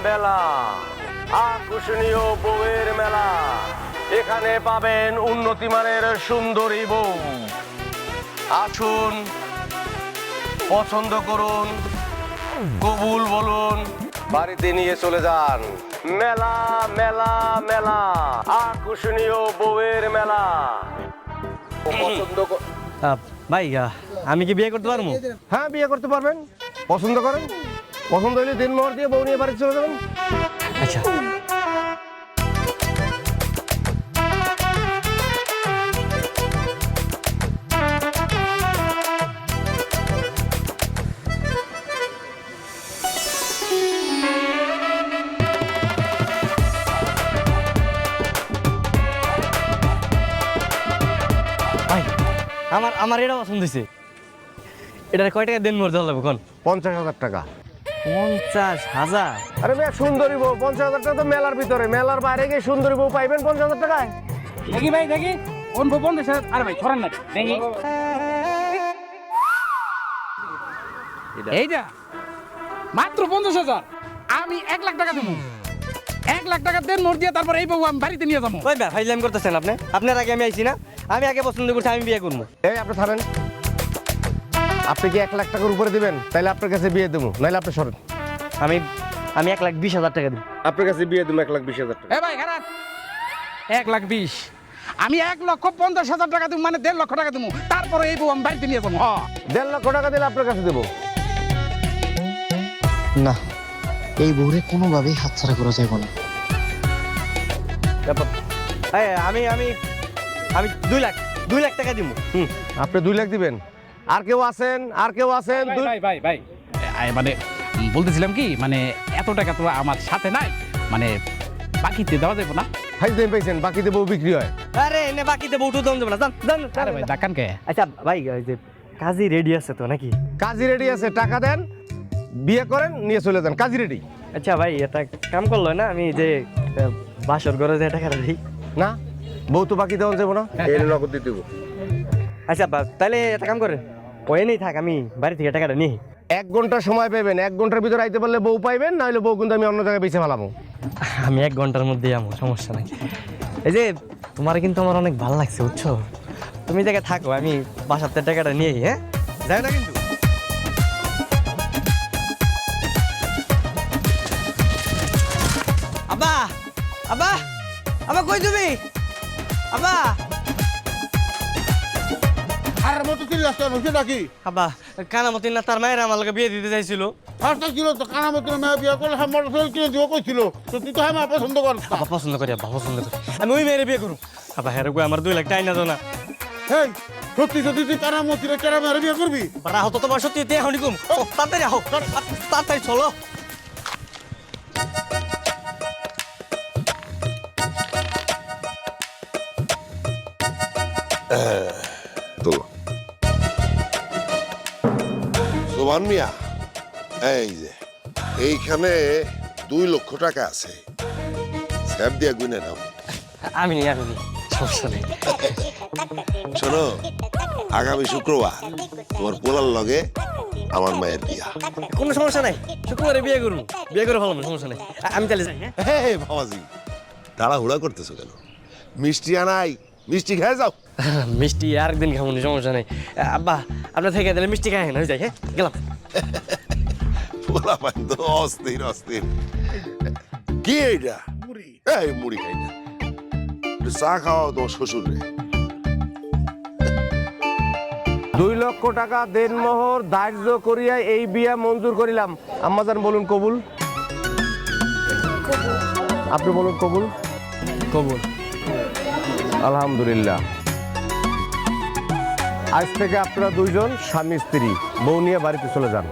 মেলা, আকর্ষণীয় বউয়ের মেলা। এখানে পাবেন উন্নতি মানের সুন্দরী বউ। আসুন, পছন্দ করুন, কবুল বলুন, বাড়িতে নিয়ে চলে যান। মেলা মেলা মেলা, আকর্ষণীয় বউয়ের মেলা। পছন্দ ভাই আমি কি বিয়ে করতে পারবো? হ্যাঁ, বিয়ে করতে পারবেন। পছন্দ করেন, পছন্দ হলে দিনমোহর দিয়ে বউ নিয়ে বাড়িতে চলে যাবেন। আচ্ছা, ভাই আমার আমার এটা পছন্দ হয়েছে। এটার কয় টাকা দিন মরতে হলো কোন? 50,000 টাকা। 50,000? আরে মেয়ে, সুন্দরী বউ 50,000 টাকা তো মেলার ভিতরে, মেলার বাইরে গিয়ে সুন্দরী বউ পাইবেন 50,000 টাকায়? দেখি ভাই দেখি কোন বউ 50,000? আরে ভাই ছড়ান না দেখি এইটা মাত্র 50,000। আমি 1 লাখ টাকা দেবো। 1 লাখ টাকা দেন মোট দিয়ে, তারপর এই বউ আমি বাড়িতে নিয়ে যাবো। ওই ভাই ফাইজলামি করতেছেন আপনি? আপনার আগে আমি আইছি না? আমি আগে পছন্দ করছি, আমি বিয়ে করবো। এই আপনি থামেন। আপনি কি 1 লাখ টাকার উপরে দিবেন? তাহলে আপনার কাছে বিয়ে দেবো, নাহলে আপনি সরেন। আমি 1,20,000 টাকা দিব। আপনার কাছে বিয়ে দেবো 1,20,000 টাকা। এ ভাই খারাপ 1,20,000। আমি 1,50,000 টাকা দেবো, মানে 1.5 লক্ষ টাকা দেবো, তারপরে এই বউ আমি বাড়িতে নিয়ে যাবো। 1.5 লক্ষ টাকা দিলে আপনার কাছে দেবো। না, এই বউরে কোনোভাবেই হাতছাড়া করা যাবে না। এই, আমি আমি আমি 2 লাখ টাকা দিব। আপনি 2 লাখ দিবেন? আর কেউ আছেন? আর কেউ আছেন? ভাই ভাই ভাই মানে বলতেছিলাম কি, মানে এত টাকা তো আমার সাথে নাই, মানে বাকিতে দেওয়া যাবে না? ফাইজলামি পাইছেন, বাকিতে বউ বিক্রি হয়। আরে এনে বাকিতে বউটু দম দেব না, জান জান। আরে ভাই ডাকান কে? আচ্ছা ভাই, ওই যে কাজী রেডি আছে তো নাকি? কাজী রেডি আছে, টাকা দেন, বিয়ে করেন, নিয়ে চলে যান। কাজী রেডি। আচ্ছা ভাই, এটা কাম করলো না? আমি যে বাসর ঘরে যে টাকাটা দিই না, বউ তো বাকি দেওয়া যাবো না, এই নগদ দিয়ে দেবো। আচ্ছা তাহলে একটা কাম করেন, ওই নেই থাক, আমি বাড়ি থেকে টাকাটা নিই। 1 ঘন্টা সময় পাবেন। 1 ঘন্টার ভিতরে আইতে পারলে বউ পাইবেন, না হলে বউ কিন্তু আমি অন্য জায়গায় বেঁচে ফেলাবো। আমি 1 ঘন্টার মধ্যেই আমার সমস্যা নাই। এই যে তোমার কিন্তু আমার অনেক ভালো লাগছে, বুঝছো? তুমি জায়গায় থাকো, আমি বাসাতে টাকাটা নিয়ে। হ্যাঁ, যাই না কিন্তু। আব্বা আব্বা আব্বা, কই তুমি? আব্বা আর মতো চিল্লাস কেন? সেটা কি? আব্বা, কানামতি না তার মায়ের আমার লগে বিয়ে দিতে চাইছিল। ফার্স্টটা ছিল তো কানা মতো মেয়ে বিয়ে করলে হ্যাঁ মোটরসাইকেল কিনে দিব কইছিল, তো তুই তো হ্যাঁ মা পছন্দ কর। আব্বা পছন্দ করি, আব্বা পছন্দ করি, আমি ওই মেয়ের বিয়ে করুম। আব্বা হ্যাঁ কই আমার 2 লাখ টাকা না তো না। হেই, সত্যি সত্যি তুই কানা মতিরে কেরা মেয়ে বিয়ে করবি? রাহো তো, তোমার সত্যি এখন কম। তাড়াতাড়ি আহো, তাড়াতাড়ি চলো। সোমান মিয়া, এই যে এইখানে 2 লক্ষ টাকা আছে, স্যাপ দিয়া গুনে নাও। আমি নি সমস্যা নেই। শোনো, আগামী শুক্রবার তোমার পোলার লগে আমার মায়ের বিয়া। কোনো সমস্যা নাই, শুক্রবারে বিয়ে করুন, বিয়ে করে ভালো, সমস্যা নেই। আমি তাহলে যাই। হ্যাঁ, হে বাবাজি, তাড়াহুড়া করতেছো কেন? মিষ্টি আনাই, মিষ্টি খেয়ে যাও। মিষ্টি আরেকদিন খাবো, সমস্যা নেই। আব্বা আপনার থেকে দিলে মিষ্টি খাই না, হয়ে যায়। হ্যাঁ, গেলাম। পোলা পাই তো অস্থির অস্থির। কি এইটা? মুড়ি। এই মুড়ি খাই না, একটু চা খাওয়াও তোমার শ্বশুর রে। 2 লক্ষ টাকা দেনমোহর ধার্য করিয়া এই বিয়া মঞ্জুর করিলাম। আম্মাজান বলুন কবুল। আপনি বলুন কবুল। কবুল। আলহামদুলিল্লাহ। আজ থেকে আপনারা 2 জন স্বামী স্ত্রী, বউ নিয়ে বাড়িতে চলে যান।